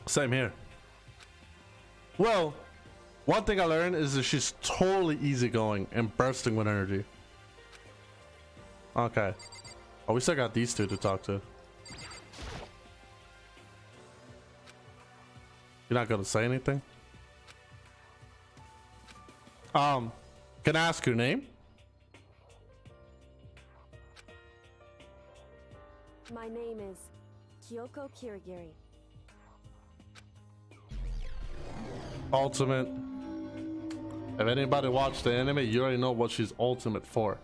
Same here. Well, one thing I learned is that she's totally easygoing and bursting with energy. Okay. Oh, we still got these two to talk to. You're not gonna say anything? Can I ask your name? My name is Kyoko Kirigiri. Ultimate. If anybody watched the anime, you already know what she's ultimate for.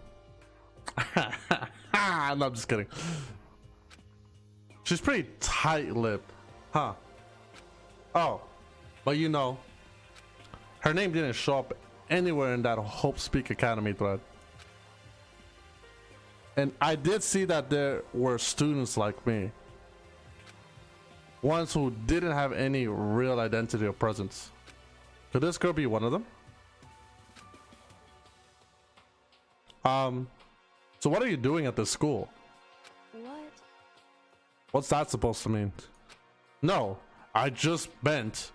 No, I'm just kidding. She's pretty tight-lipped, huh? Oh, but you know, her name didn't show up anywhere in that Hope Speak Academy thread. And I did see that there were students like me, ones who didn't have any real identity or presence. Could this girl be one of them? So what are you doing at this school? What? What's that supposed to mean? No, I just meant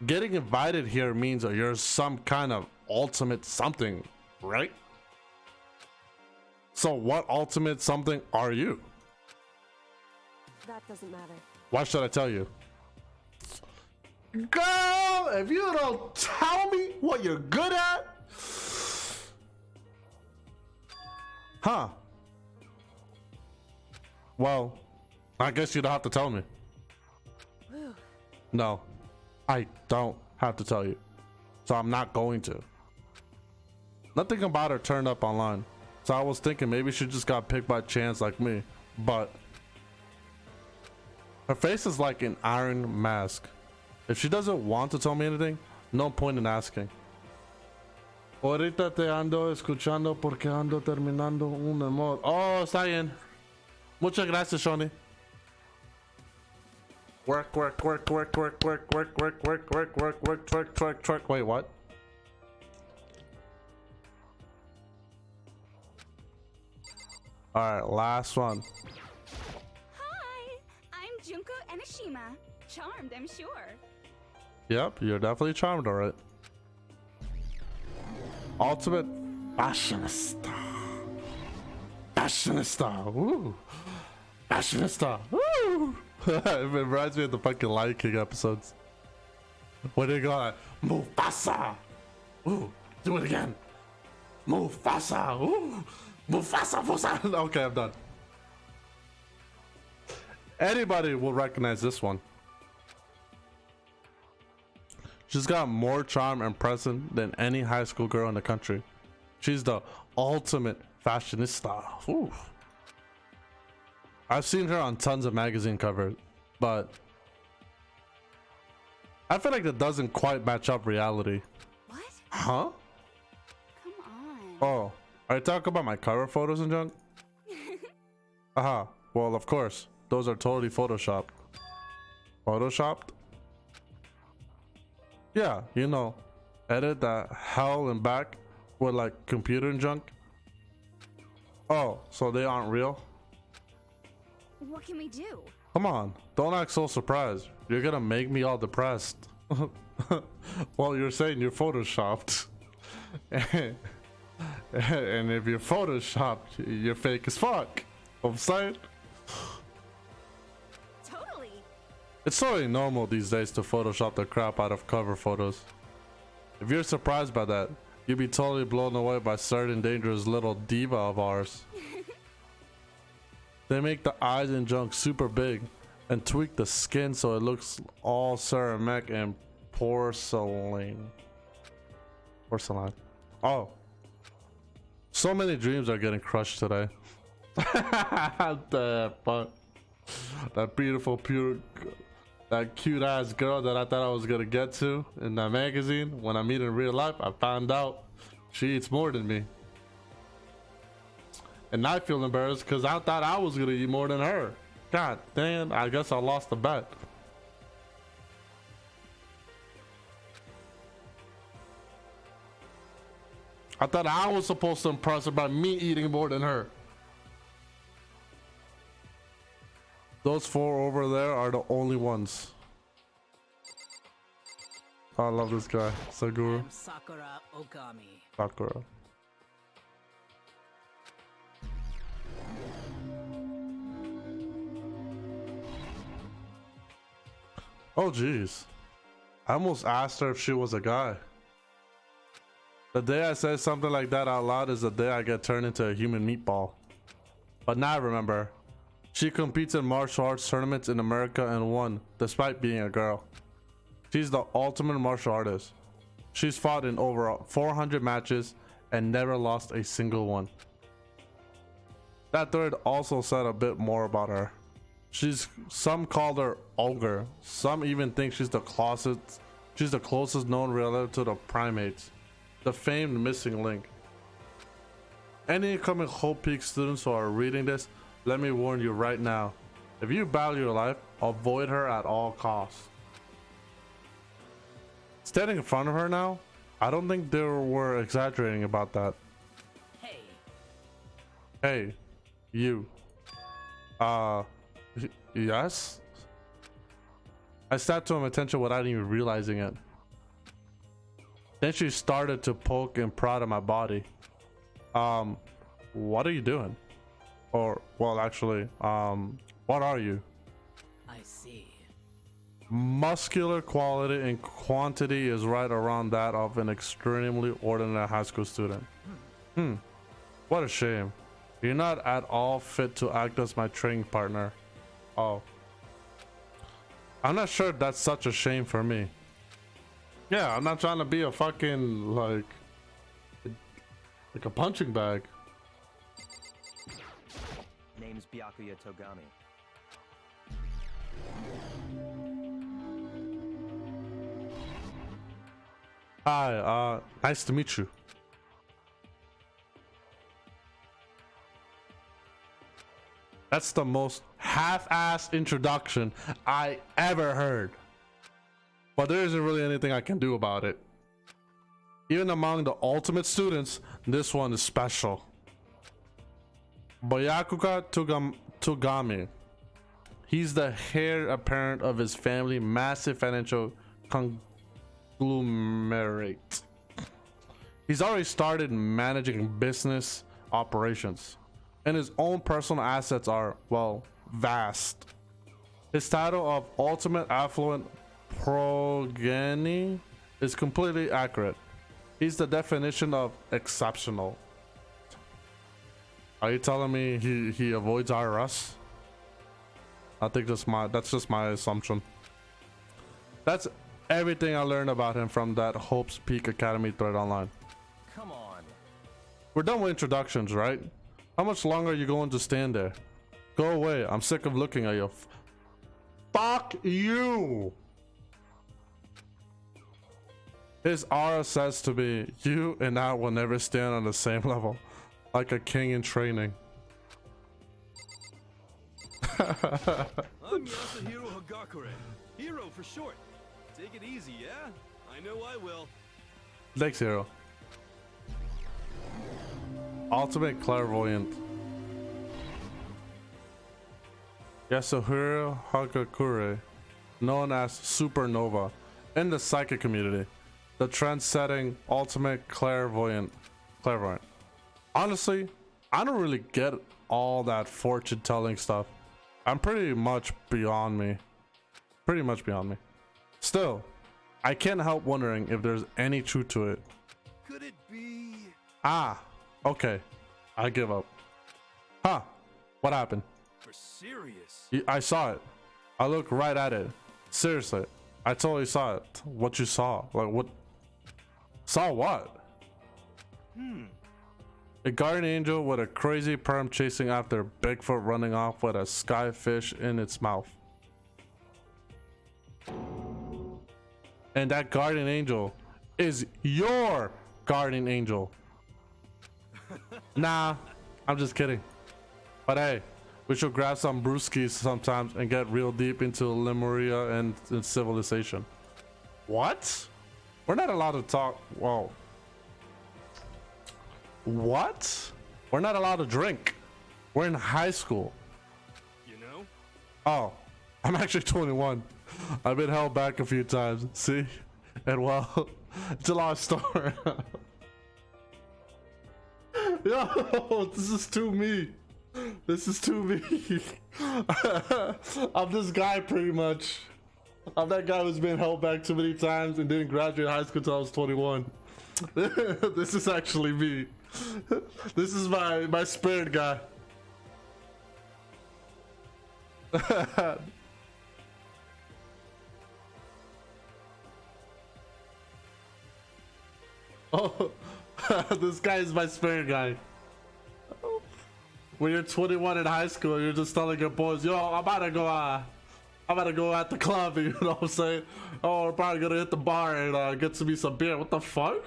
getting invited here means that you're some kind of ultimate something, right? So what ultimate something are you? That doesn't matter. Why should I tell you? Girl, if you don't tell me what you're good at. Huh. Well, I guess you don't have to tell me. Whew. No, I don't have to tell you. So I'm not going to. Nothing about her turned up online. So I was thinking maybe she just got picked by chance like me. But her face is like an iron mask. If she doesn't want to tell me anything, no point in asking. Ahorita te ando escuchando porque ando terminando un amor. Oh, está bien. Muchas gracias, Shoni. Work. Wait, what? All right, last one. Hi, I'm Junko Enoshima. Charmed, I'm sure. Yep, you're definitely charmed, all right. Ultimate fashionista. Fashionista. Woo. Fashionista. Woo. It reminds me of the fucking Lion King episodes. When they go like, Mufasa. Ooh, do it again. Mufasa. Ooh. Mufasa. Okay, I'm done. Anybody will recognize this one. She's got more charm and presence than any high school girl in the country. She's the ultimate fashionista. Ooh. I've seen her on tons of magazine covers, but I feel like that doesn't quite match up reality. What? Huh? Come on. Oh, are you talking about my cover photos and junk? Aha. Well, of course. Those are totally photoshopped. Photoshopped? Yeah, you know, edit that hell and back with like computer and junk. Oh, so they aren't real? What can we do? Come on, don't act so surprised. You're gonna make me all depressed. Well, you're saying you're photoshopped. And if you're photoshopped, you're fake as fuck. I'm saying? Totally. It's totally normal these days to photoshop the crap out of cover photos. If you're surprised by that, you'd be totally blown away by certain dangerous little diva of ours. They make the eyes and junk super big and tweak the skin so it looks all ceramic and porcelain. Porcelain. Oh. So many dreams are getting crushed today. The fuck. That beautiful, pure, that cute ass girl that I thought I was gonna get to in that magazine. When I meet in real life, I found out she eats more than me. And I feel embarrassed because I thought I was gonna eat more than her. God damn, I guess I lost the bet. I thought I was supposed to impress her by me eating more than her. Those four over there are the only ones. I love this guy. Saguro. I'm Sakura Okami. Sakura. Oh jeez. I almost asked her if she was a guy. The day I say something like that out loud is the day I get turned into a human meatball. But now I remember. She competes in martial arts tournaments in America and won, despite being a girl. She's the ultimate martial artist. She's fought in over 400 matches and never lost a single one. That thread also said a bit more about her. Some called her ogre. Some even think she's the closest known relative to the primates, the famed missing link. Any incoming Hope Peak students who are reading this, let me warn you right now. If you value your life, avoid her at all costs. Standing in front of her now, I don't think they were exaggerating about that. Hey. Hey, you. Yes? I sat to him attention without even realizing it. Then she started to poke and prod at my body. What are you doing? Or, well, actually, what are you? I see. Muscular quality and quantity is right around that of an extremely ordinary high school student. What a shame. You're not at all fit to act as my training partner. Oh. I'm not sure that's such a shame for me. Yeah, I'm not trying to be a fucking, like a punching bag. Name's Byakuya Togami. Hi, nice to meet you. That's the most half-assed introduction I ever heard. But there isn't really anything I can do about it. Even among the ultimate students, this one is special. Byakuya Togami. He's the heir apparent of his family massive financial conglomerate. He's already started managing business operations, and his own personal assets are, well, vast. His title of ultimate affluent progeny is completely accurate. He's the definition of exceptional. Are you telling me he avoids IRS? I think that's just my assumption. That's everything I learned about him from that Hope's Peak Academy thread online. Come on. We're done with introductions, right? How much longer are you going to stand there? Go away. I'm sick of looking at you. Fuck you! His aura says to me, you and I will never stand on the same level. Like a king in training. I'm Yasuhiro Hagakure. Hero for short. Take it easy, yeah? I know I will. Thanks, Hero. Ultimate clairvoyant. Yasuhiro Hagakure, known as Supernova in the psychic community, the trend-setting ultimate clairvoyant. Honestly, I don't really get all that fortune-telling stuff. I'm pretty much beyond me. Still, I can't help wondering if there's any truth to it. Could it be? Ah, okay. I give up. Huh, what happened? For serious? I saw it. I looked right at it. Seriously, I totally saw it. What you saw? Like what? Saw what? A guardian angel with a crazy perm chasing after Bigfoot running off with a skyfish in its mouth. And that guardian angel is your guardian angel. Nah, I'm just kidding. But hey, we should grab some brewskis sometimes and get real deep into Lemuria and civilization. What? We're not allowed to talk. Whoa. What? We're not allowed to drink. We're in high school. You know? Oh, I'm actually 21. I've been held back a few times. See? And well, it's a long story. Yo, this is too me. This is too me. I'm this guy pretty much. I'm that guy who's been held back too many times and didn't graduate high school until I was 21. This is actually me. This is my spirit guy. Oh, this guy is my spirit guy. When you're 21 in high school, you're just telling your boys, yo, I'm about to go at the club, you know what I'm saying? Oh, we're probably gonna hit the bar and get to me some beer. What the fuck?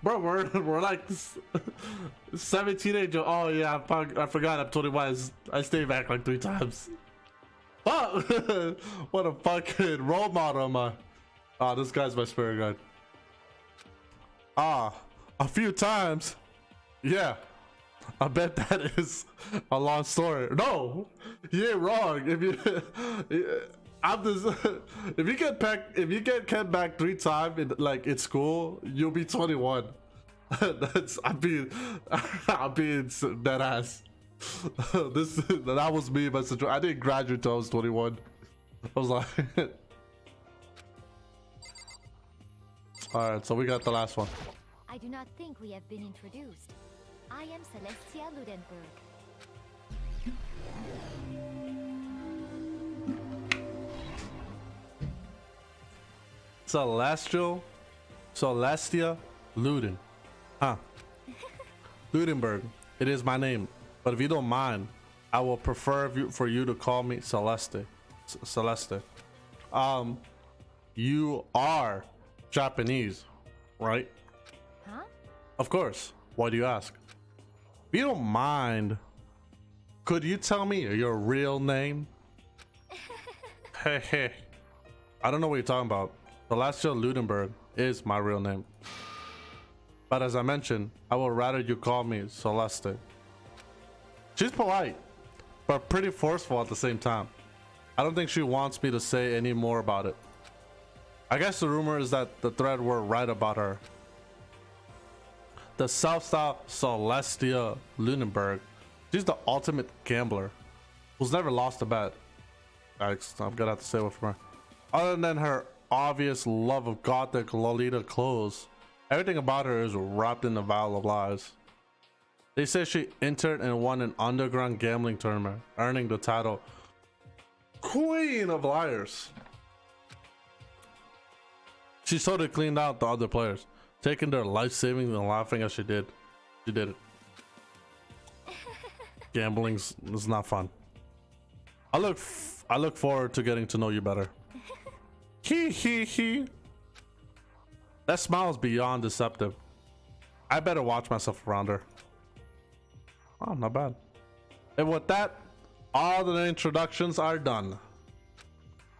Bro, we're like 17 age. Oh yeah, I forgot I'm 21. I stayed back like 3 times. Oh, what a fucking role model am I? Ah, this guy's my spirit guide. Ah, a few times. Yeah, I bet that is a long story. No, you ain't wrong. If you, I'm just, if you get kept back 3 times in school, you'll be 21. I'm being dead ass. That was me, but I didn't graduate till I was 21. I was like, all right, so we got the last one. I do not think we have been introduced. I am Celestia Ludenberg. Celestia Luden. Huh. Ludenberg. It is my name. But if you don't mind, I will prefer for you to call me Celeste. Celeste. You are Japanese, right? Huh? Of course. Why do you ask? If you don't mind, could you tell me your real name? Hey. I don't know what you're talking about. Celestia Ludenberg is my real name. But as I mentioned, I would rather you call me Celeste. She's polite, but pretty forceful at the same time. I don't think she wants me to say any more about it. I guess the rumor is that the thread were right about her. The self-styled Celestia Ludenberg. She's the ultimate gambler who's never lost a bet. I'm gonna have to say what from her. Other than her obvious love of gothic Lolita clothes, everything about her is wrapped in a veil of lies. They say she entered and won an underground gambling tournament, earning the title Queen of Liars. She sort of cleaned out the other players, taking their life savings and laughing as she did. She did it. Gambling is not fun. I look forward to getting to know you better. He. That smile is beyond deceptive. I better watch myself around her. Oh, not bad. And with that, all the introductions are done.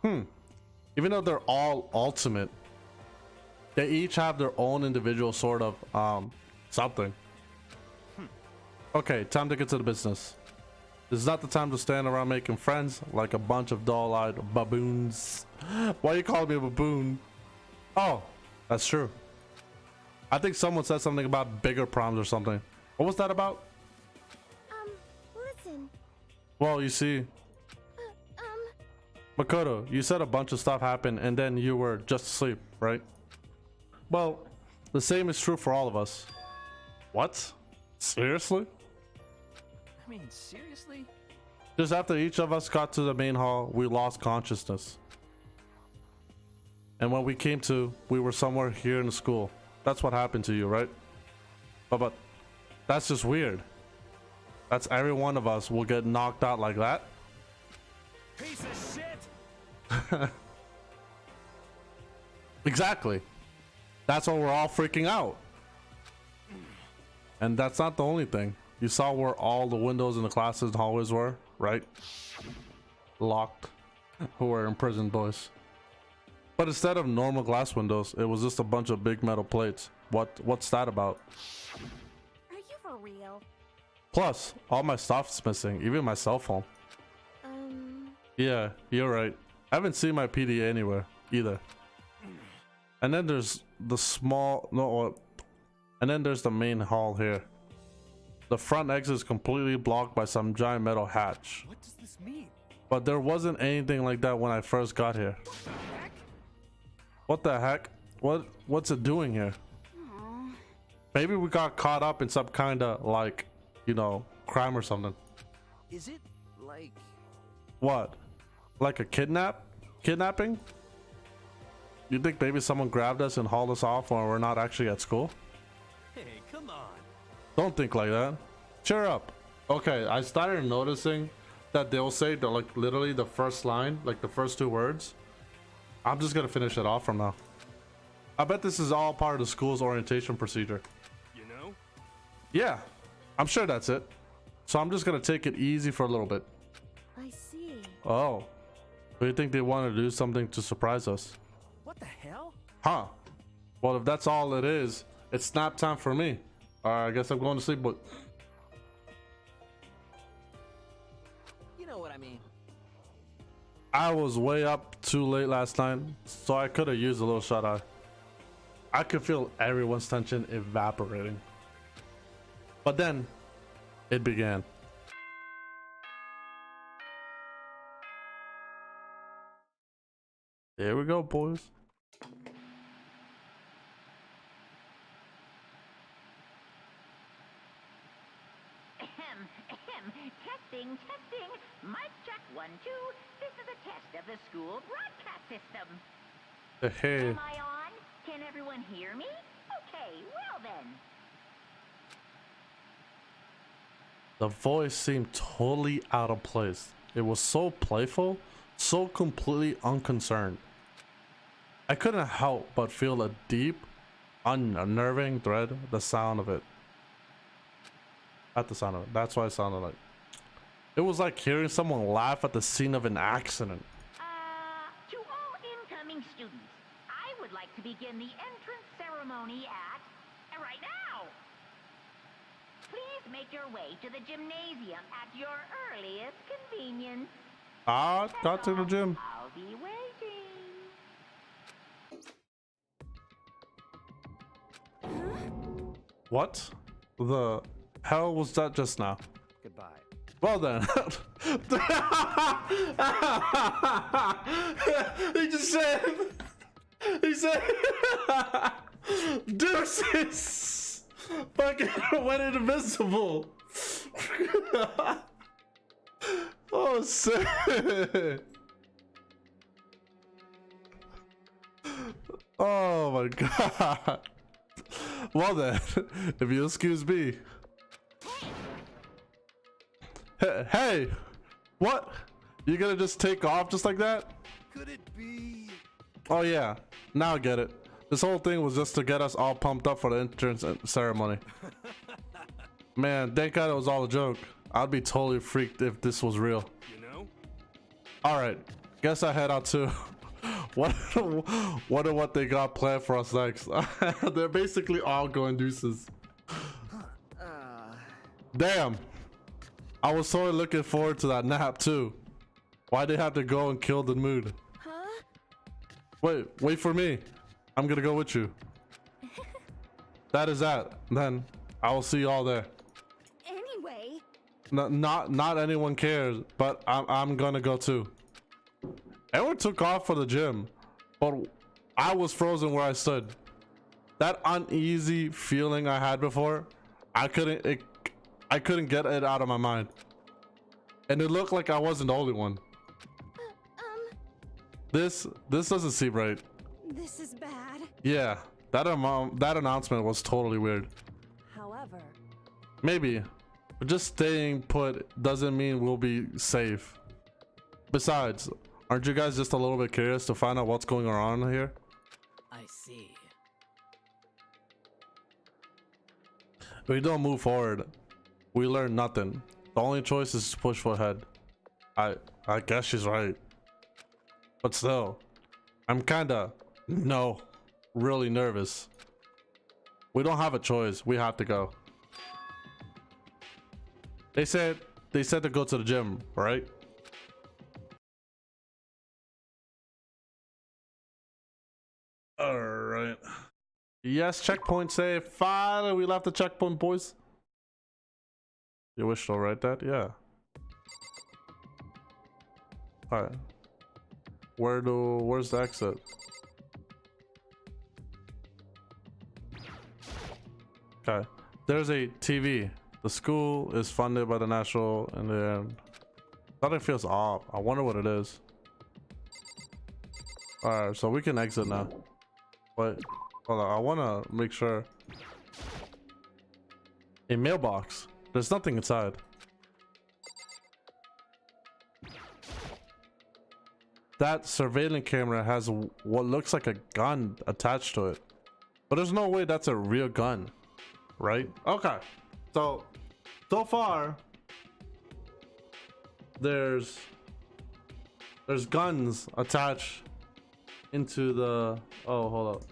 Even though they're all ultimate, they each have their own individual sort of something. Okay, time to get to the business. This is not the time to stand around making friends like a bunch of dull-eyed baboons. Why you calling me a baboon? Oh, that's true. I think someone said something about bigger problems or something. What was that about? Listen. Well, you see, Makoto, you said a bunch of stuff happened and then you were just asleep, right? Well, the same is true for all of us. What? Seriously? I mean, seriously? Just after each of us got to the main hall, we lost consciousness. And when we came to, we were somewhere here in the school. That's what happened to you, right? But that's just weird. That's every one of us will get knocked out like that. Piece of shit! Exactly. That's why we're all freaking out. And that's not the only thing. You saw where all the windows in the classes and hallways were, right? Locked. Who were imprisoned boys. But instead of normal glass windows, it was just a bunch of big metal plates. What's that about? Are you for real? Plus, all my stuff's missing, even my cell phone. Yeah, you're right. I haven't seen my PDA anywhere either. And then there's the small, no, and then there's the main hall here. The front exit is completely blocked by some giant metal hatch. What does this mean? But there wasn't anything like that when I first got here. Heck? What the heck? What's it doing here? Maybe we got caught up in some kind of, like, you know, crime or something. Is it like... What? Like a kidnapping? You think maybe someone grabbed us and hauled us off when we're not actually at school? Hey, come on. Don't think like that. Cheer up. Okay, I started noticing that they'll say the, like, literally the first line, like the first two words. I'm just gonna finish it off from now. I bet this is all part of the school's orientation procedure. You know? Yeah, I'm sure that's it. So I'm just gonna take it easy for a little bit. I see. Oh, do you think they want to do something to surprise us? What the hell? Huh? Well, if that's all it is, it's nap time for me. I guess I'm going to sleep, but You know what I mean. I was way up too late last night, so I could have used a little shut eye. I could feel everyone's tension evaporating. But then, it began. There we go, boys. Testing. Mic check 1, 2. This is a test of the school broadcast system. Hey. Am I on? Can everyone hear me? Okay, well then. The voice seemed totally out of place. It was so playful, so completely unconcerned. I couldn't help but feel a deep, unnerving dread at the sound of it. At the sound of it. That's what it sounded like. It was like hearing someone laugh at the scene of an accident. To all incoming students, I would like to begin the entrance ceremony at right now. Please make your way to the gymnasium at your earliest convenience. Got to the gym. I'll be waiting. What the hell was that just now? Goodbye. Well then. he said deuces fucking went invisible. Oh shit. Oh my god. Well then, if you excuse me. Hey, what? You gonna just take off just like that? Could it be? Oh yeah, now I get it. This whole thing was just to get us all pumped up for the entrance ceremony. Man, thank God it was all a joke. I'd be totally freaked if this was real. You know? Alright, guess I head out too. Wonder what they got planned for us next. They're basically all going deuces. Damn. I was totally looking forward to that nap too. Why'd they have to go and kill the mood? Huh? Wait for me. I'm gonna go with you. That is that. Then I will see you all there. Anyway. Not anyone cares, but I'm gonna go too. Everyone took off for the gym, but I was frozen where I stood. That uneasy feeling I had before, I couldn't get it out of my mind. And it looked like I wasn't the only one. This doesn't seem right. This is bad. Yeah, that announcement was totally weird. However, Maybe, but just staying put doesn't mean we'll be safe. Besides, aren't you guys just a little bit curious to find out what's going on here? I see. If we don't move forward, we learn nothing. The only choice is to push ahead. I guess she's right. But still, I'm kinda, really nervous. We don't have a choice. We have to go. They said to go to the gym, right? All right. Yes, checkpoint save. Finally, we left the checkpoint, boys. You wish to write that? Yeah. All right. Where's the exit? Okay. There's a TV. The school is funded by the national, and then something feels off. I wonder what it is. All right, so we can exit now. Wait, hold on. I want to make sure. A mailbox. There's nothing inside. That surveillance camera has what looks like a gun attached to it, but there's no way that's a real gun, right? Okay, so far there's guns attached into the, oh, hold up.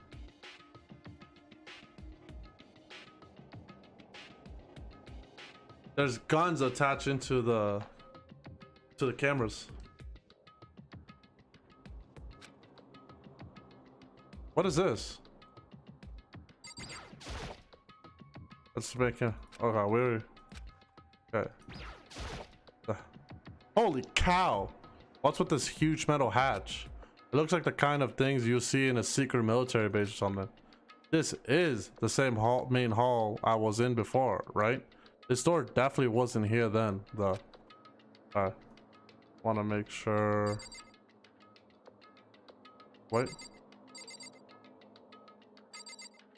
There's guns attached into the cameras. What is this? Let's make it. Okay, we're okay. Holy cow! What's with this huge metal hatch? It looks like the kind of things you see in a secret military base or something. This is the same main hall I was in before, right? This door definitely wasn't here then, though. I want to make sure. Wait.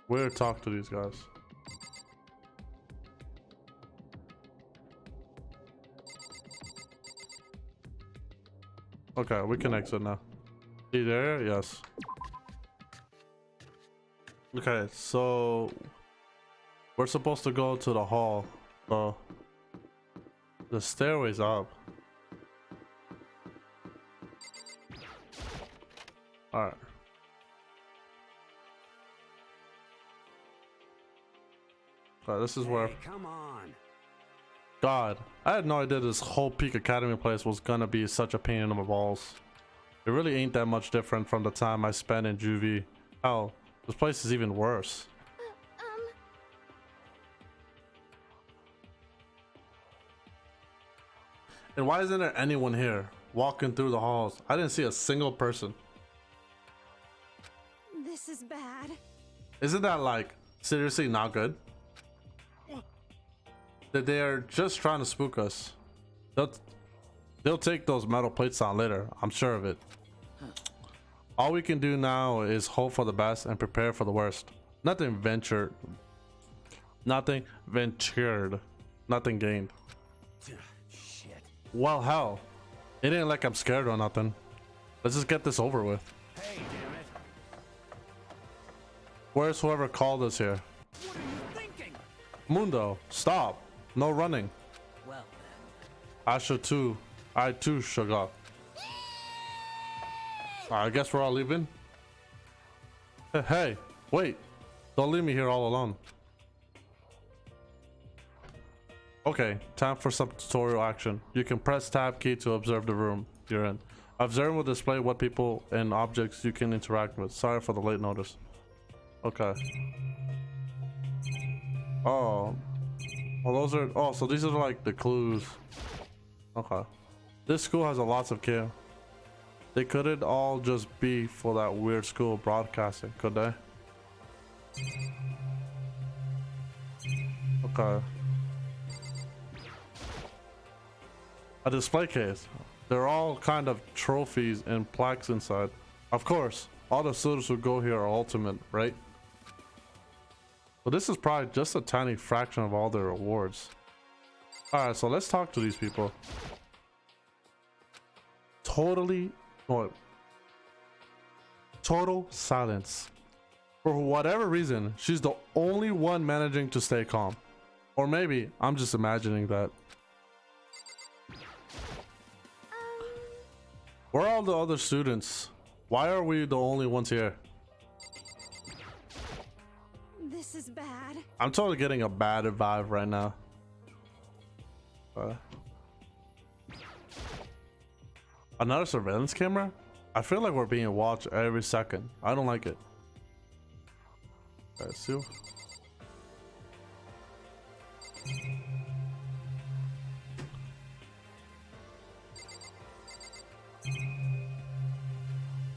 Where to talk to these guys? Okay, we can exit now. See there? Yes. Okay, so we're supposed to go to the hall. So the stairway's up. All right. So this is where. Hey, come on. God, I had no idea this whole Peak Academy place was gonna be such a pain in my balls. It really ain't that much different from the time I spent in juvie. Hell, this place is even worse. And why isn't there anyone here walking through the halls? I didn't see a single person. This is bad. Isn't that like seriously not good? That they are just trying to spook us. They'll take those metal plates down later. I'm sure of it. All we can do now is hope for the best and prepare for the worst. Nothing ventured. Nothing ventured. Nothing gained. Shit. Well, hell. It ain't like I'm scared or nothing. Let's just get this over with. Hey, damn it. Where's whoever called us here? What are you thinking? Mundo, stop. No running. Well then. I too shook up. I guess we're all leaving. Hey, wait. Don't leave me here all alone. Okay, time for some tutorial action. You can press tab key to observe the room you're in. Observe will display what people and objects you can interact with. Sorry for the late notice. Okay. Oh. Well, those are. Oh, so these are like the clues. Okay. This school has a lots of care. They couldn't all just be for that weird school broadcasting, could they? Okay. A display case. They're all kind of trophies and plaques inside. Of course, all the students who go here are ultimate, right? But this is probably just a tiny fraction of all their awards. Alright, so let's talk to these people. Total silence. For whatever reason, she's the only one managing to stay calm. Or maybe I'm just imagining that. Where are all the other students? Why are we the only ones here? This is bad. I'm totally getting a bad vibe right now. Another surveillance camera? I feel like we're being watched every second. I don't like it. I see.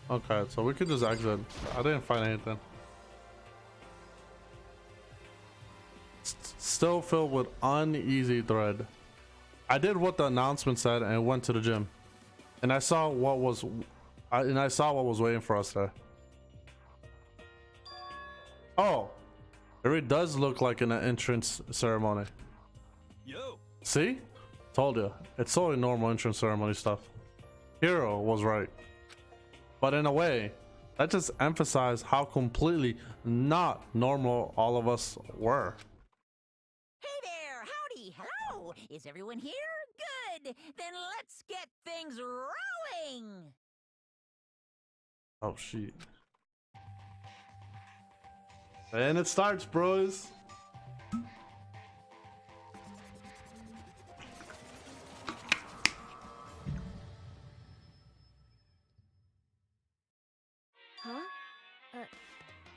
Okay, so we could just exit. I didn't find anything. Still filled with uneasy thread. I did what the announcement said and went to the gym, and I saw what was waiting for us there. Oh, it really does look like an entrance ceremony. Yo, See? Told you. It's only normal entrance ceremony stuff. Hero was right. But in a way, that just emphasized how completely not normal all of us were. Hey there! Howdy! Hello! Is everyone here? Good! Then let's get things rolling! Oh, shit. And it starts, bros. Huh?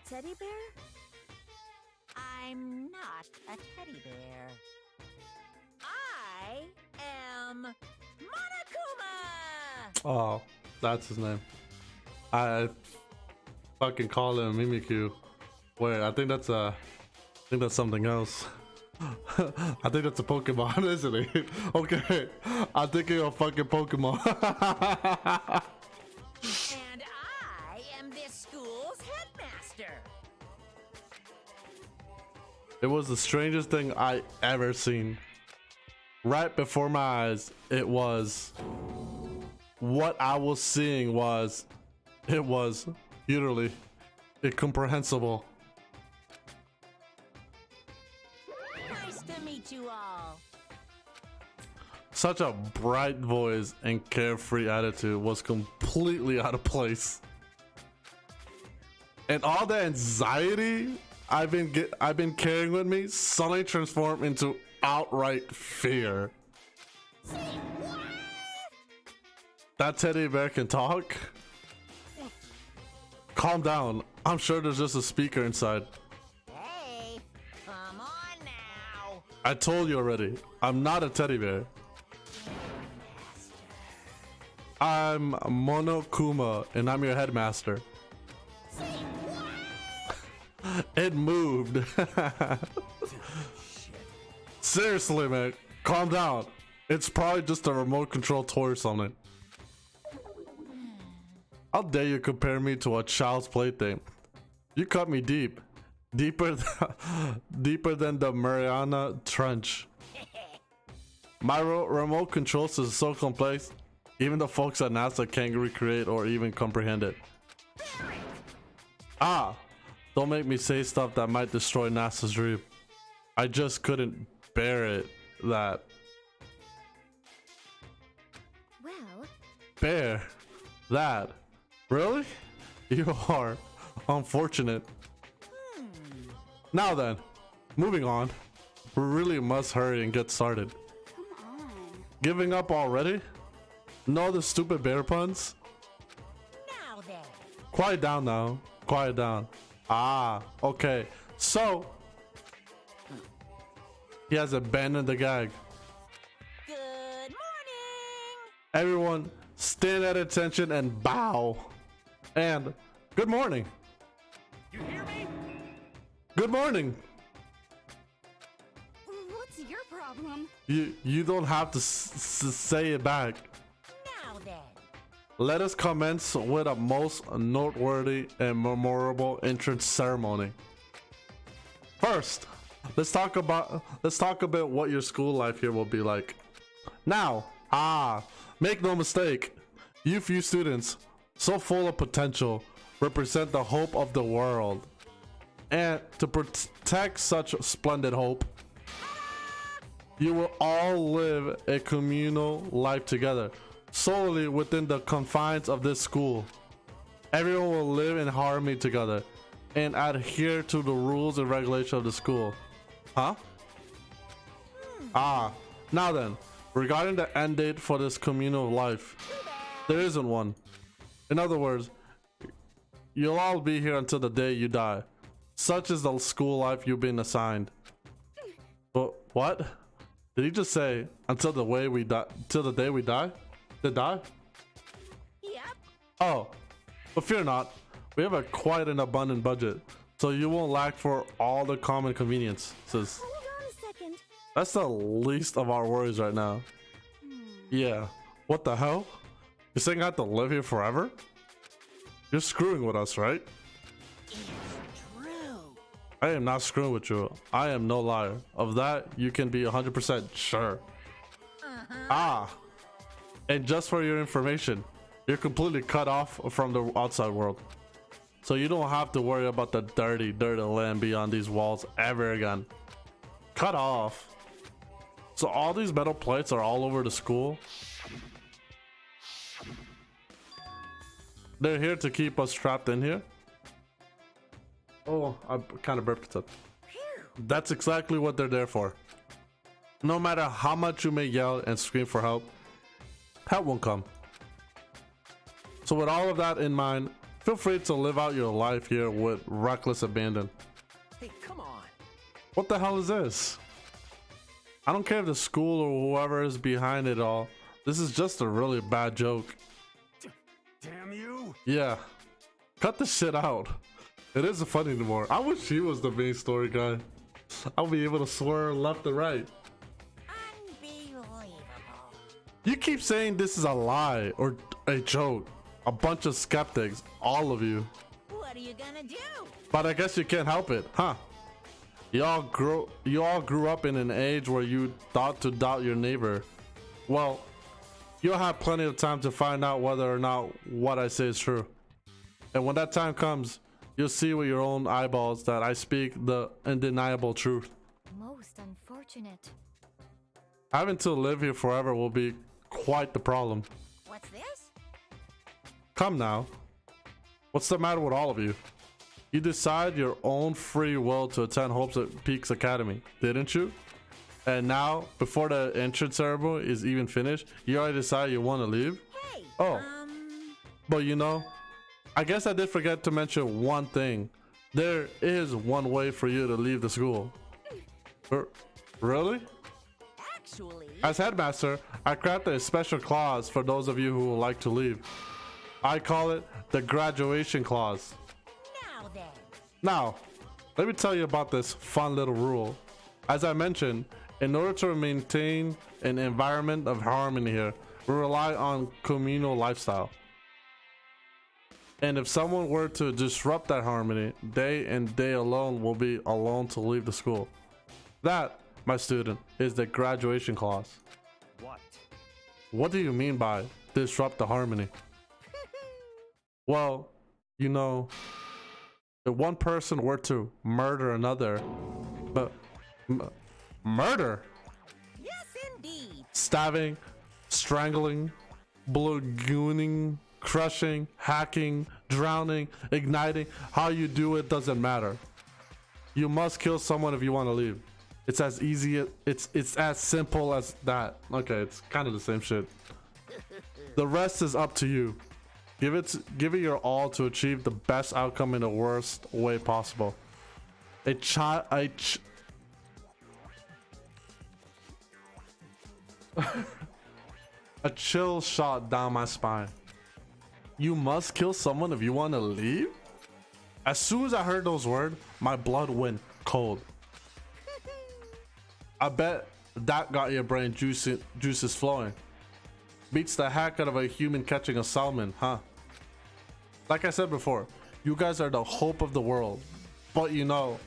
Teddy bear? I'm not a teddy bear. I am Monokuma! Oh, that's his name. I fucking call him Mimikyu. Wait, I think that's something else. I think that's a Pokemon, isn't it? Okay, I'm thinking of fucking Pokemon. And I am this school's headmaster. It was the strangest thing I ever seen. Right before my eyes, it was what I was seeing was literally incomprehensible. Nice to meet you all. Such a bright voice and carefree attitude was completely out of place. And all the anxiety I've been carrying with me suddenly transformed into outright fear. Say what? That teddy bear can talk? Calm down. I'm sure there's just a speaker inside. Hey, come on now. I told you already. I'm not a teddy bear. I'm Monokuma, and I'm your headmaster. Say what? It moved. Seriously, man. Calm down. It's probably just a remote control toy or something. How dare you compare me to a child's plaything? You cut me deep. Deeper than the Mariana Trench. My remote control system is so complex, even the folks at NASA can't recreate or even comprehend it. Ah, don't make me say stuff that might destroy NASA's dream. I just couldn't bear it. That. Well, Bear. That. Really? You are unfortunate. Now then, moving on. We really must hurry and get started. Come on. Giving up already? No other stupid bear puns? Now then. Quiet down now. Quiet down. Ah, okay. So, he has abandoned the gag. Good morning. Everyone, stand at attention and bow. And good morning. You hear me? Good morning. What's your problem? You don't have to say it back. Now then. Let us commence with a most noteworthy and memorable entrance ceremony. First, let's talk about what your school life here will be like. Now, make no mistake, you few students, so full of potential, represent the hope of the world. And to protect such splendid hope, you will all live a communal life together, solely within the confines of this school. Everyone will live in harmony together and adhere to the rules and regulations of the school. Huh? Now then, regarding the end date for this communal life, there isn't one. In other words, you'll all be here until the day you die. Such is the school life you've been assigned. But what? Did he just say until the way we die? Till the day we die? Did die? Yep. Oh, but fear not. We have a quite an abundant budget, so you won't lack for all the common conveniences. Hold on a second. That's the least of our worries right now. Yeah. What the hell? You're saying I have to live here forever? You're screwing with us, right? It's true. I am not screwing with you. I am no liar. Of that, you can be 100% sure. Ah. And just for your information, you're completely cut off from the outside world. So you don't have to worry about the dirty, dirty land beyond these walls ever again. Cut off. So all these metal plates are all over the school. They're here to keep us trapped in here. Oh, I kind of burped it. That's exactly what they're there for. No matter how much you may yell and scream for help, help won't come. So with all of that in mind, feel free to live out your life here with reckless abandon. Hey, come on. What the hell is this? I don't care if the school or whoever is behind it all. This is just a really bad joke. Damn you. Yeah. Cut the shit out. It isn't funny anymore. I wish he was the main story guy. I'll be able to swear left and right. Unbelievable. You keep saying this is a lie or a joke. A bunch of skeptics, all of you. What are you gonna do? But I guess you can't help it, huh? You all grew up in an age where you thought to doubt your neighbor. Well, you'll have plenty of time to find out whether or not what I say is true. And when that time comes, you'll see with your own eyeballs that I speak the undeniable truth. Most unfortunate. Having to live here forever will be quite the problem. What's this? Come now. What's the matter with all of you? You decide your own free will to attend Hope's Peaks Academy, didn't you? And now, before the entrance ceremony is even finished, you already decide you want to leave? Hey. Oh. But you know, I guess I did forget to mention one thing. There is one way for you to leave the school. Really? Actually. As headmaster, I crafted a special clause for those of you who would like to leave. I call it the graduation clause. Now then. Now, let me tell you about this fun little rule. As I mentioned, in order to maintain an environment of harmony here, we rely on communal lifestyle. And if someone were to disrupt that harmony, they and they alone will be alone to leave the school. That, my student, is the graduation clause. What? What do you mean by disrupt the harmony? Well, you know, if one person were to murder another, but murder? Yes, indeed. Stabbing, strangling, blagooning, crushing, hacking, drowning, igniting, how you do it doesn't matter. You must kill someone if you want to leave. It's as easy, it's as simple as that. Okay, it's kind of the same shit. The rest is up to you. Give it your all to achieve the best outcome in the worst way possible. A chill shot down my spine. You must kill someone if you want to leave? As soon as I heard those words, my blood went cold. I bet that got your brain juices flowing. Beats the heck out of a human catching a salmon, huh? Like I said before, you guys are the hope of the world. But you know,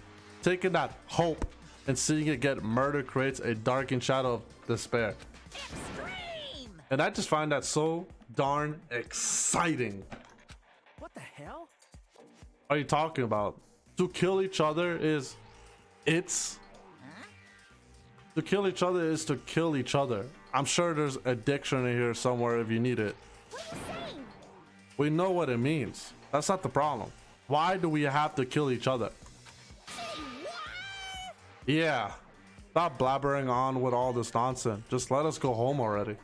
taking that hope and seeing it get murdered creates a darkened shadow of despair. Extreme. And I just find that so darn exciting. What the hell? What are you talking about? To kill each other is... To kill each other is to kill each other. I'm sure there's a dictionary here somewhere if you need it. What are you saying? We know what it means. That's not the problem. Why do we have to kill each other? Say what? Yeah. Stop blabbering on with all this nonsense. Just let us go home already.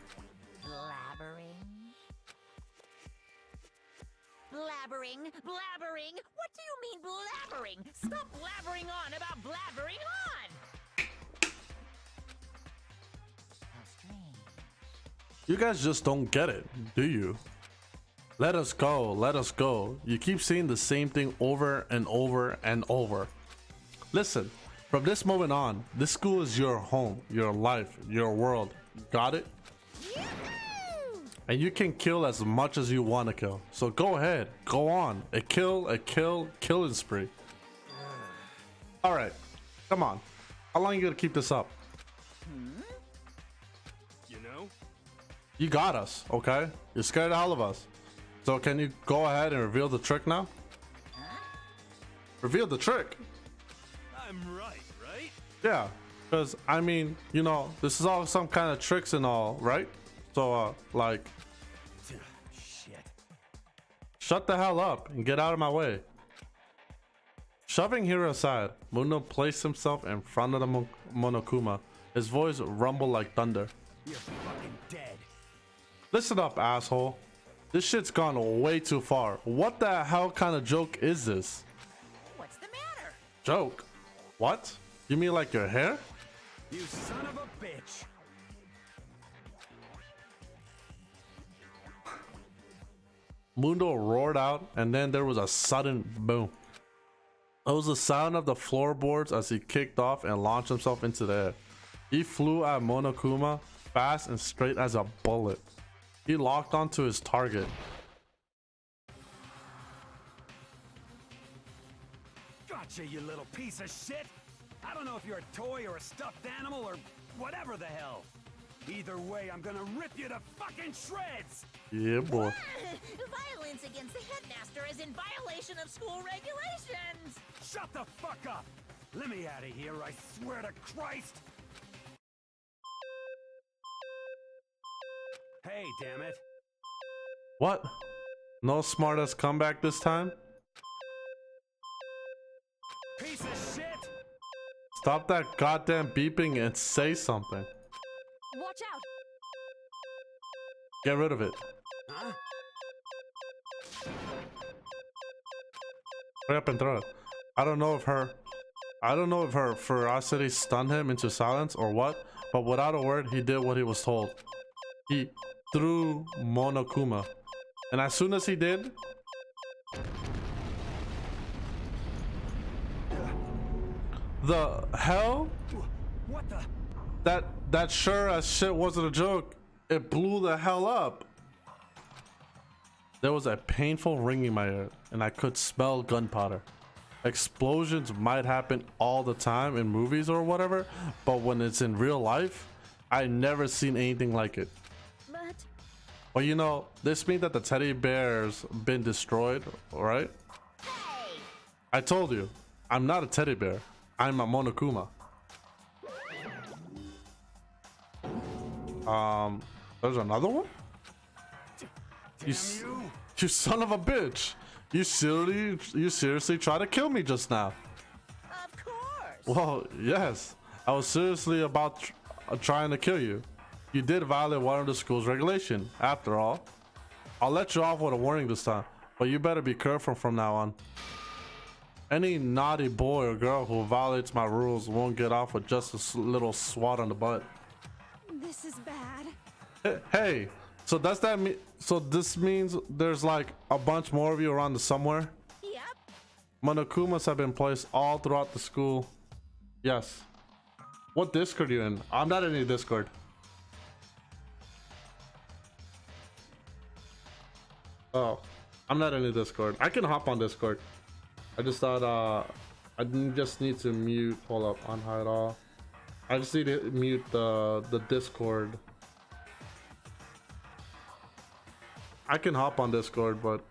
Blabbering. Blabbering? What do you mean blabbering. Stop blabbering on about blabbering on. How strange. You guys just don't get it, do you? Let us go, let us go. You keep saying the same thing over and over and over. Listen, from this moment on, this school is your home, your life, your world. Got it? Yoo-hoo! And you can kill as much as you want to kill. So go ahead, go on. A killing spree. Alright, come on. How long are you gonna keep this up? You know? You got us, okay? You scared the hell of us. So can you go ahead and reveal the trick now? Reveal the trick. I'm right? Yeah, because I mean, you know, this is all some kind of tricks and all, right? So like, Shit. shut the hell up and get out of my way. Shoving Hiro aside, Mundo placed himself in front of the Monokuma. His voice rumbled like thunder. You're fucking dead. Listen up, asshole. This shit's gone way too far. What the hell kind of joke is this? What's the matter? Joke? What? You mean like your hair? You son of a bitch. Mundo roared out, and then there was a sudden boom. It was the sound of the floorboards as he kicked off and launched himself into the air. He flew at Monokuma fast and straight as a bullet. He locked onto his target. Gotcha, you little piece of shit. I don't know if you're a toy or a stuffed animal or whatever the hell. Either way, I'm gonna rip you to fucking shreds. Yeah, boy. Violence against the headmaster is in violation of school regulations. Shut the fuck up. Let me out of here, I swear to Christ. Hey, damn it. What? No smartass comeback this time? Piece of shit. Stop that goddamn beeping and say something. Watch out! Get rid of it. Huh? Hurry up and throw it. I don't know if her ferocity stunned him into silence or what, but without a word, he did what he was told. He threw Monokuma. And as soon as he did, the hell? What the? That sure as shit wasn't a joke. It blew the hell up. There was a painful ringing in my ear, and I could smell gunpowder. Explosions might happen all the time in movies or whatever, but when it's in real life, I never seen anything like it. But Well, you know, this means that the teddy bear's been destroyed, right? hey, I told you, I'm not a teddy bear. I'm a Monokuma. There's another one? Damn you. You son of a bitch! You seriously tried to kill me just now. of course. Well, yes. I was seriously about trying to kill you. You did violate one of the school's regulation. After all, I'll let you off with a warning this time, but you better be careful from now on. Any naughty boy or girl who violates my rules won't get off with just a little swat on the butt. This is bad. Hey, so does that mean? So this means there's like a bunch more of you around the somewhere? Yep. Monokumas have been placed all throughout the school. Yes. What Discord are you in? I'm not in any Discord. Oh, I'm not in any Discord. I can hop on Discord. I just thought I just need to mute. Hold up, unhide all. I just need to mute the Discord. I can hop on Discord, but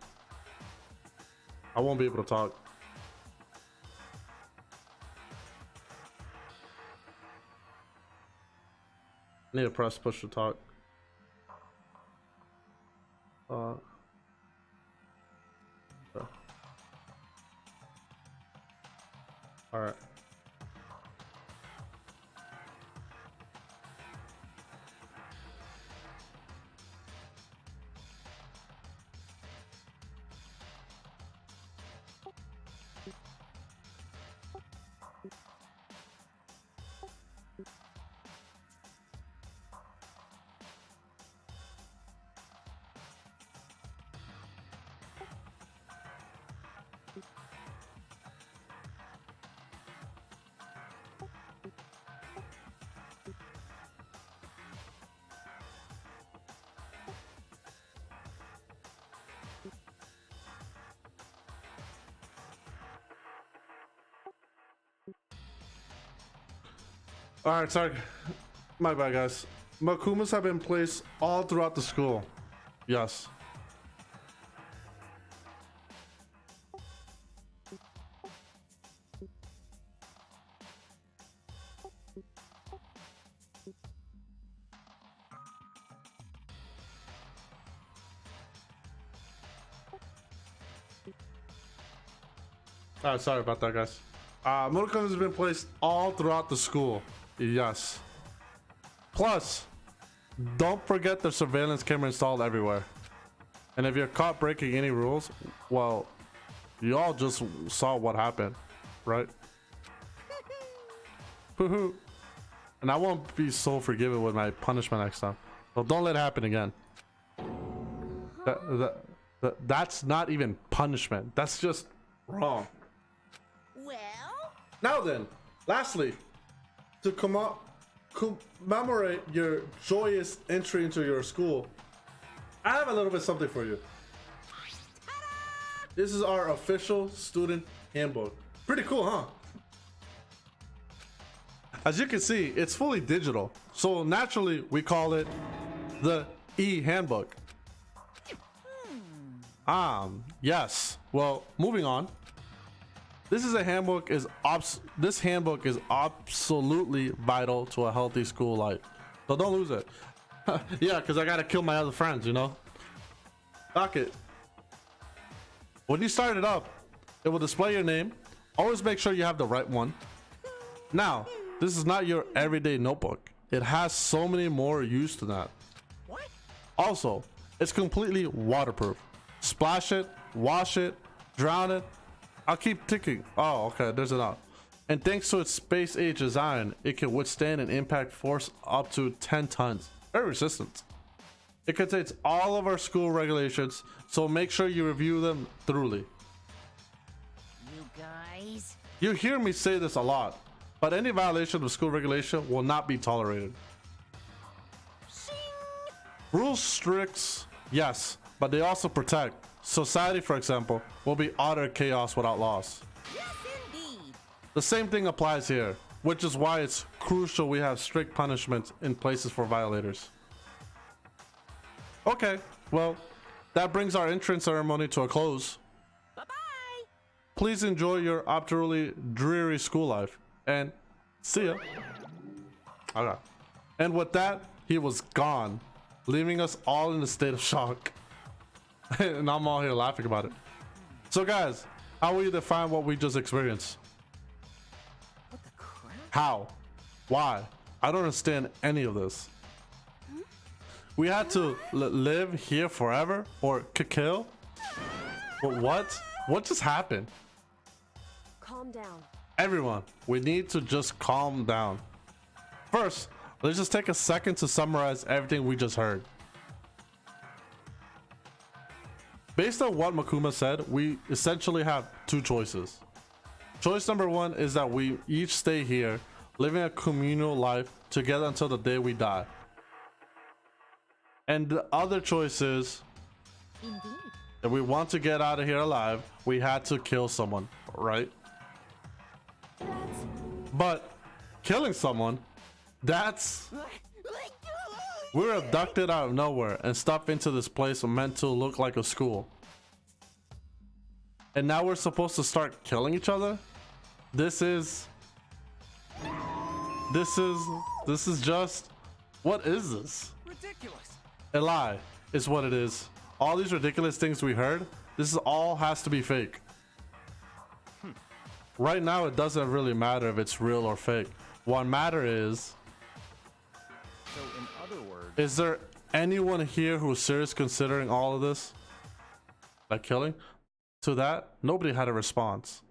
I won't be able to talk. Need to press push to talk. Okay. All right. All right, sorry. My bad, guys. Makumas have been placed all throughout the school. Yes. Sorry about that, guys. Motorcoms has been placed all throughout the school. Yes. Plus, don't forget the surveillance camera installed everywhere. And if you're caught breaking any rules, well, you all just saw what happened, right? And I won't be so forgiving with my punishment next time. So don't let it happen again. That's not even punishment. That's just wrong. Well, Now then, lastly, to commemorate your joyous entry into your school, I have a little bit something for you. This is our official student handbook. Pretty cool, huh? As you can see, it's fully digital. So naturally, we call it the e-handbook. Yes. Well, moving on. This handbook is absolutely vital to a healthy school life. So don't lose it. Yeah, because I gotta kill my other friends, you know? Fuck it. When you start it up, it will display your name. Always make sure you have the right one. Now, this is not your everyday notebook. It has so many more use to that. what? Also, it's completely waterproof. Splash it, wash it, drown it. I'll keep ticking. Oh, okay, there's enough. And thanks to its space age design, it can withstand an impact force up to 10 tons. Very resistant. It contains all of our school regulations, so make sure you review them thoroughly. You guys? You hear me say this a lot, but any violation of school regulation will not be tolerated. Rules strict, yes, but they also protect. Society, for example, will be utter chaos without laws. Yes, indeed. The same thing applies here, which is why it's crucial we have strict punishments in places for violators. Okay, well, that brings our entrance ceremony to a close. Bye-bye. Please enjoy your utterly dreary school life, and see ya. Okay. And with that, he was gone, leaving us all in a state of shock. And I'm all here laughing about it. So guys, how will you define what we just experienced? What the crap? How? Why? I don't understand any of this. We had to live here forever or kill? But what? What just happened? Calm down. Everyone, we need to just calm down. First, let's just take a second to summarize everything we just heard. Based on what Makuma said, we essentially have two choices. Choice number one is that we each stay here, living a communal life together until the day we die. And the other choice is, Indeed. if we want to get out of here alive, we had to kill someone, right? But killing someone, that's... We were abducted out of nowhere and stuffed into this place meant to look like a school. And now we're supposed to start killing each other? This is just... What is this? Ridiculous. A lie is what it is. All these ridiculous things we heard, this is all has to be fake. Right now, it doesn't really matter if it's real or fake. What matters So, in other words, is there anyone here who's serious considering all of this? Like killing? To that, nobody had a response.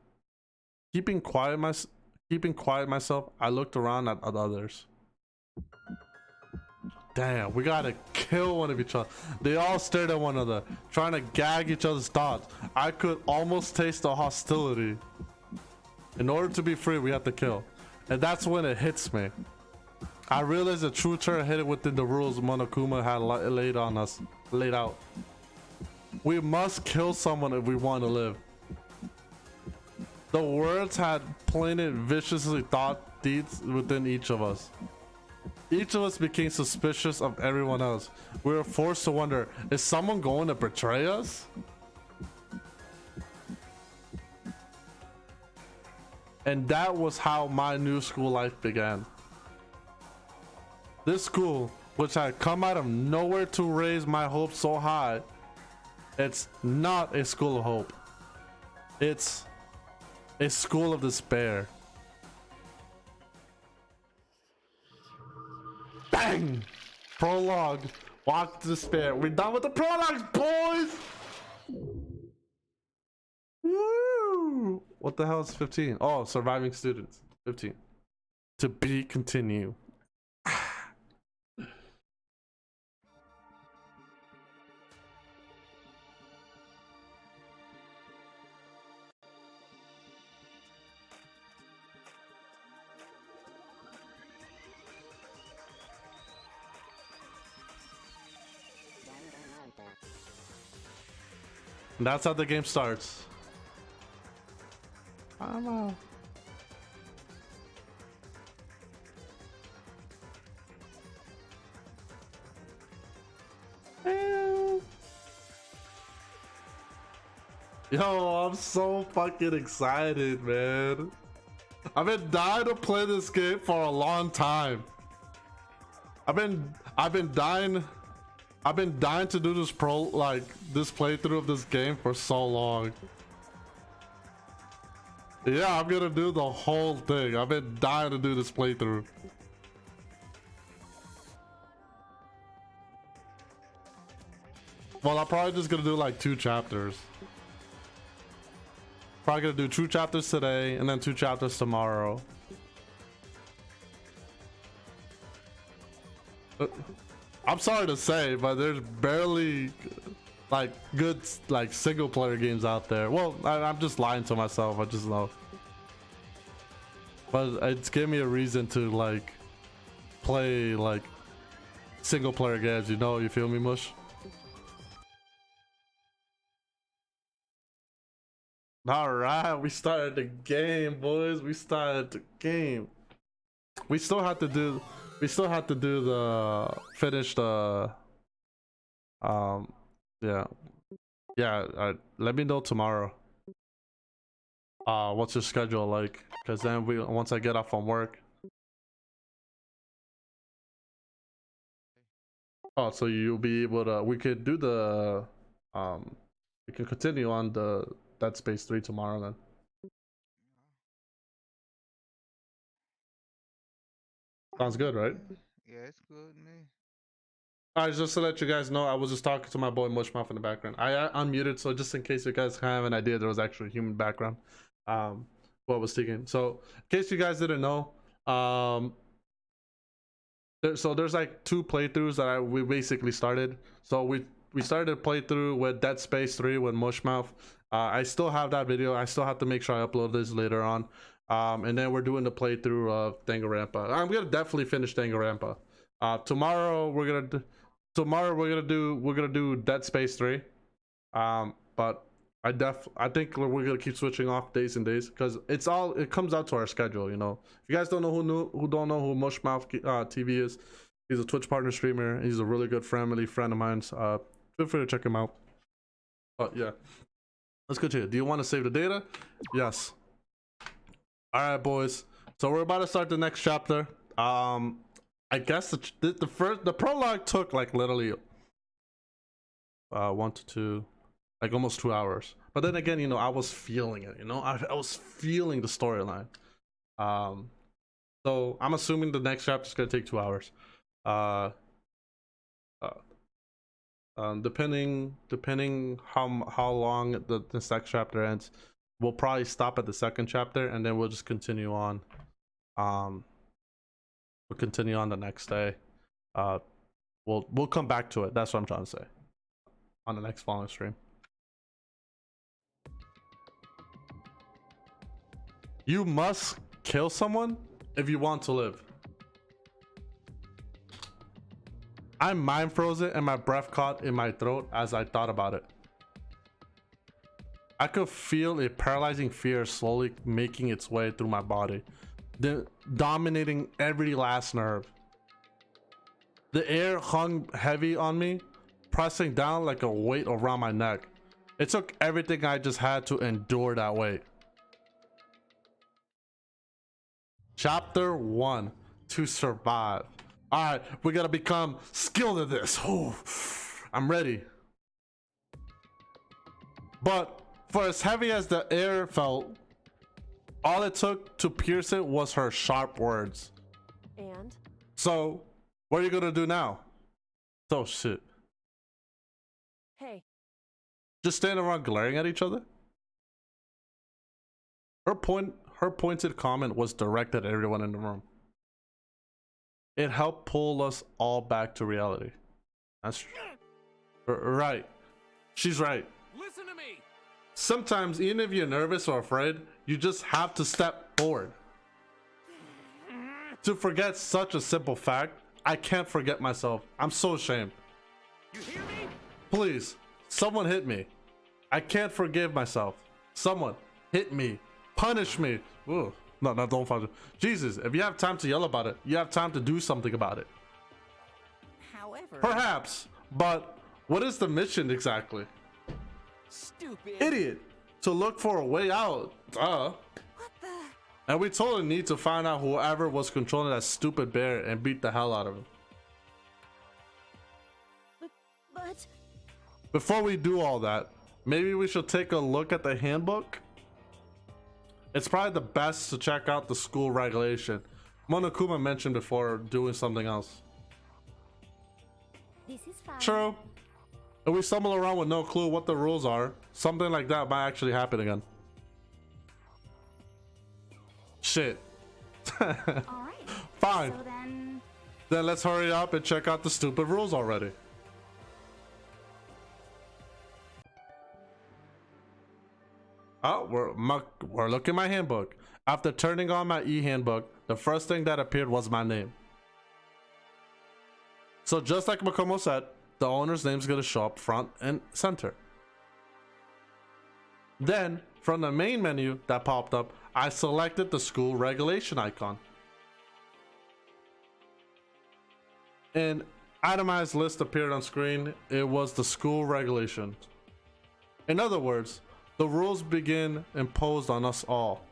Keeping quiet myself, I looked around at others. Damn, we gotta kill one of each other. They all stared at one another, trying to gag each other's thoughts. I could almost taste the hostility. In order to be free, we have to kill. And that's when it hits me. I realized the true terror hidden within the rules Monokuma had laid out. We must kill someone if we want to live. The words had plain and viciously thought deeds within each of us. Each of us became suspicious of everyone else. We were forced to wonder, is someone going to betray us? And that was how my new school life began. This school, which had come out of nowhere to raise my hopes so high, it's not a school of hope. It's a school of despair. Bang! Prologue. Walk to despair. We're done with the prologues, boys! Woo! What the hell is 15? Oh, surviving students. 15. To be continued. And that's how the game starts. I'm Yo, I'm so fucking excited, man. I've been dying to play this game for a long time. I've been dying to do this this playthrough of this game for so long. Yeah, I'm gonna do the whole thing. I've been dying to do this playthrough. Well, I'm probably just gonna do like 2 chapters. Probably gonna do 2 chapters today and then 2 chapters tomorrow. I'm sorry to say, but there's barely like good like single player games out there. Well, I'm just lying to myself. I just know, but it's gave me a reason to like play like single player games. You know, you feel me, Mush? All right, we started the game, boys. We started the game. We still have to do the finish the yeah, let me know tomorrow what's your schedule like, because then once I get off from work. Oh, so you'll be able to, we could do the we can continue on the Dead Space 3 tomorrow then. Sounds good, right? Yeah, it's good, man. Alright, just to let you guys know, I was just talking to my boy Mushmouth in the background. I unmuted, so just in case you guys have an idea, there was actually a human background. What was taken. So, in case you guys didn't know, there's like 2 playthroughs that we basically started. So we started a playthrough with Dead Space 3 with Mushmouth. I still have that video. I still have to make sure I upload this later on. And then we're doing the playthrough of Danganronpa. I'm gonna definitely finish Danganronpa. Tomorrow we're gonna do Dead Space 3. But I think we're gonna keep switching off days and days, because it comes out to our schedule, you know. If you guys don't know who Mushmouth TV is, he's a Twitch partner streamer. He's a really good family friend of mine. Feel free to check him out. But yeah, let's continue. Do you want to save the data? Yes. All right, boys. So we're about to start the next chapter. I guess the prologue took like literally 1 to 2, like almost 2 hours. But then again, you know, I was feeling it. You know, I was feeling the storyline. So I'm assuming the next chapter is gonna take 2 hours. Depending how long this next chapter ends, we'll probably stop at the 2nd chapter and then we'll just continue on. We'll continue on the next day. We'll come back to it. That's what I'm trying to say. On the next following stream. You must kill someone if you want to live. I mind froze it and my breath caught in my throat as I thought about it. I could feel a paralyzing fear slowly making its way through my body. dominating every last nerve. The air hung heavy on me, pressing down like a weight around my neck. It took everything I just had to endure that weight. Chapter 1, to survive. All right, we gotta become skilled at this. Oh, I'm ready. But for as heavy as the air felt, all it took to pierce it was her sharp words. And? So, what are you gonna do now? Oh shit. Hey. Just stand around glaring at each other? Her pointed comment was directed at everyone in the room. It helped pull us all back to reality. That's right. She's right. Listen to me. Sometimes, even if you're nervous or afraid, you just have to step forward. To forget such a simple fact, I can't forget myself. I'm so ashamed. You hear me? Please, someone hit me. I can't forgive myself. Someone hit me. Punish me. Ooh. No, don't fight it. Jesus, if you have time to yell about it, you have time to do something about it. However, Perhaps, but what is the mission exactly? stupid. Idiot. To look for a way out. Duh. What the? And we totally need to find out whoever was controlling that stupid bear and beat the hell out of him. But Before we do all that, maybe we should take a look at the handbook. It's probably the best to check out the school regulation. Monokuma mentioned before doing something else. This is fine. True. If we stumble around with no clue what the rules are, something like that might actually happen again. Shit. all right. Fine. So then, Then let's hurry up and check out the stupid rules already. Oh, we're looking at my handbook. After turning on my e-handbook, the first thing that appeared was my name. So just like Makomo said, the owner's name's gonna show up front and center. Then, from the main menu that popped up, I selected the school regulation icon. An itemized list appeared on screen. It was the school regulations. In other words, the rules begin imposed on us all.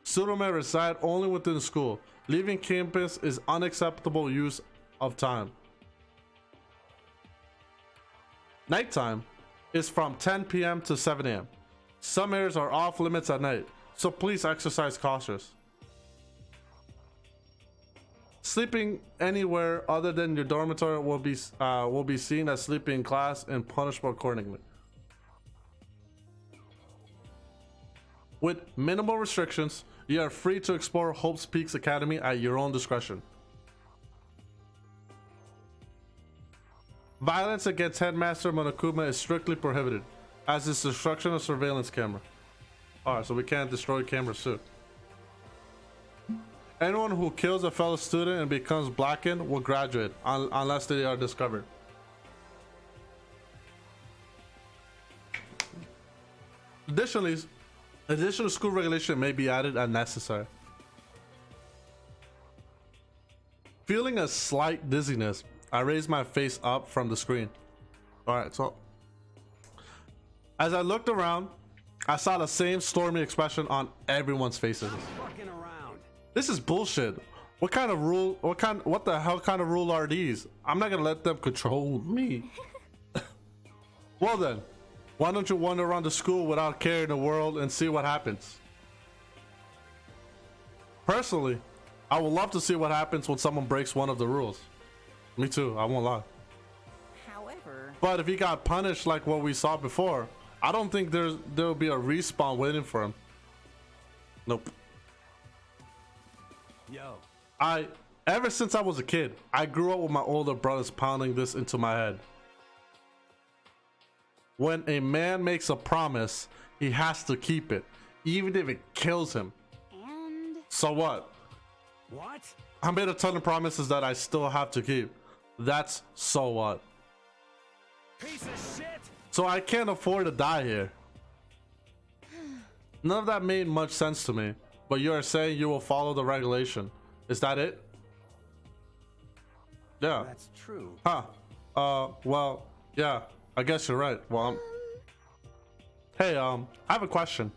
Students may reside only within the school. Leaving campus is unacceptable use of time. Nighttime is from 10 p.m. to 7 a.m. Some areas are off limits at night, so please exercise caution. Sleeping anywhere other than your dormitory will be seen as sleeping in class and punishable accordingly. With minimal restrictions, you are free to explore Hope's Peaks Academy at your own discretion. Violence against Headmaster Monokuma is strictly prohibited, as is destruction of surveillance camera. Alright, so we can't destroy cameras too. Anyone who kills a fellow student and becomes blackened will graduate, unless they are discovered. Additionally, additional school regulation may be added as necessary. Feeling a slight dizziness, I raised my face up from the screen. Alright, so as I looked around, I saw the same stormy expression on everyone's faces. Fucking around. This is bullshit. What kind of rule? What the hell kind of rule are these? I'm not gonna let them control me. Well then, why don't you wander around the school without caring the world and see what happens? Personally, I would love to see what happens when someone breaks one of the rules. Me too, I won't lie. However, But if he got punished like what we saw before, I don't think there'll be a respawn waiting for him. Nope. Yo. Ever since I was a kid, I grew up with my older brothers pounding this into my head. When a man makes a promise, he has to keep it, even if it kills him. and So what? What? I made a ton of promises that I still have to keep. That's so what? Piece of shit! So I can't afford to die here. None of that made much sense to me. but you are saying you will follow the regulation. Is that it? Yeah. That's true. Huh. Well, yeah. I guess you're right. Well, hey, I have a question.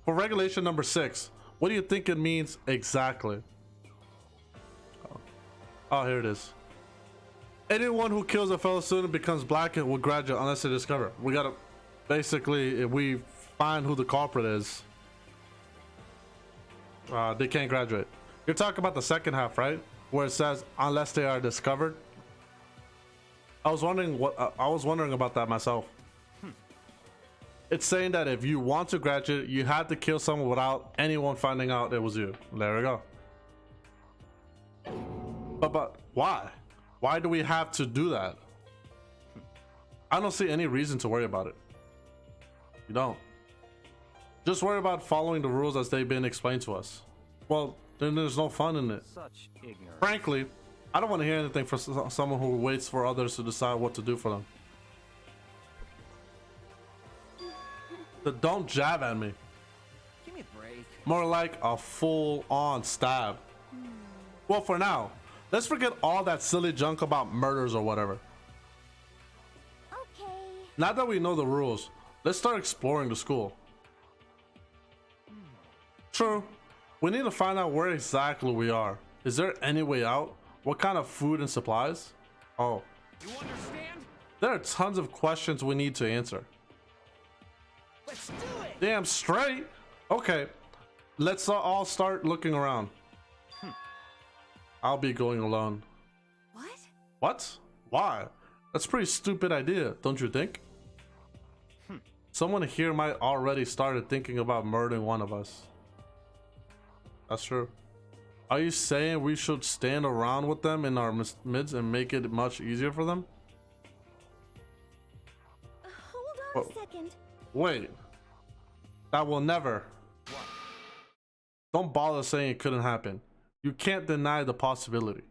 For regulation number 6, what do you think it means exactly? Oh, here it is. Anyone who kills a fellow student becomes black and will graduate unless they discover. We gotta, basically, if we find who the culprit is, they can't graduate. You're talking about the second half, right? Where it says unless they are discovered. I was wondering about that myself. It's saying that if you want to graduate, you have to kill someone without anyone finding out it was you. There we go. But why? Why do we have to do that? I don't see any reason to worry about it. You don't. Just worry about following the rules as they've been explained to us. Well, then there's no fun in it. Such ignorance. Frankly, I don't want to hear anything from someone who waits for others to decide what to do for them. Don't jab at me. Give me a break. More like a full-on stab. Well, for now, let's forget all that silly junk about murders or whatever. Okay. Now that we know the rules, let's start exploring the school. True. We need to find out where exactly we are. Is there any way out? What kind of food and supplies? Oh. You understand? There are tons of questions we need to answer. Let's do it. Damn straight. Okay. Let's all start looking around. I'll be going alone. What? What? Why? That's a pretty stupid idea, don't you think? Someone here might already started thinking about murdering one of us. That's true. Are you saying we should stand around with them in our midst and make it much easier for them? Hold on a second. Wait. That will never. Don't bother saying it couldn't happen. You can't deny the possibility.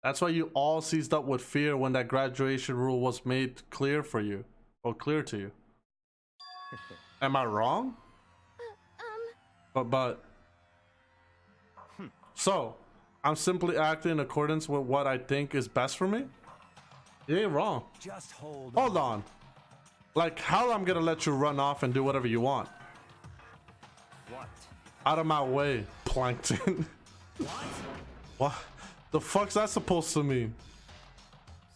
That's why you all seized up with fear when that graduation rule was made clear for you. Or clear to you. Am I wrong? But so I'm simply acting in accordance with what I think is best for me? You ain't wrong. Just hold on. Like, how I'm gonna let you run off and do whatever you want? What? Out of my way, plankton. What the fuck's that supposed to mean?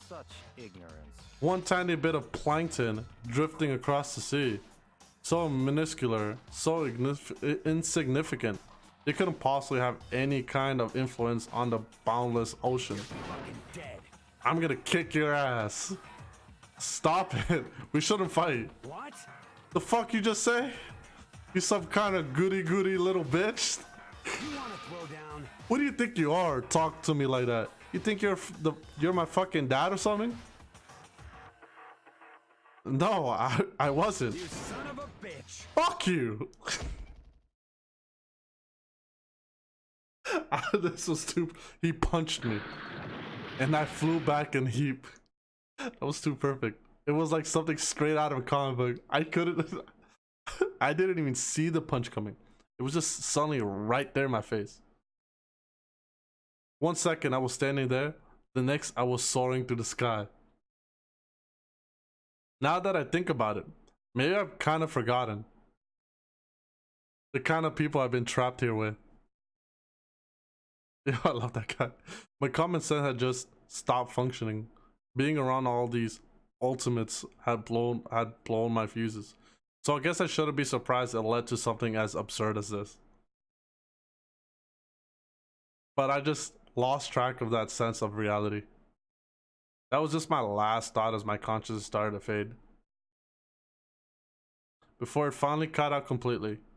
Such ignorance. One tiny bit of plankton drifting across the sea. So minuscule, so insignificant. It couldn't possibly have any kind of influence on the boundless ocean. Fucking dead. I'm gonna kick your ass. Stop it. We shouldn't fight. What? The fuck you just say? You some kind of goody little bitch? You wanna throw down? What do you think you are? Talk to me like that. You think you're my fucking dad or something? No, I wasn't. You son of a bitch. Fuck you. This was too. He punched me, and I flew back in a heap. That was too perfect. It was like something straight out of a comic book. I couldn't. I didn't even see the punch coming. It was just suddenly right there in my face. 1 second I was standing there. The next I was soaring through the sky. Now that I think about it, maybe I've kind of forgotten the kind of people I've been trapped here with. Yeah, I love that guy. My common sense had just stopped functioning. Being around all these ultimates had blown my fuses. So I guess I shouldn't be surprised it led to something as absurd as this. But I just lost track of that sense of reality. That was just my last thought as my consciousness started to fade. Before it finally cut out completely.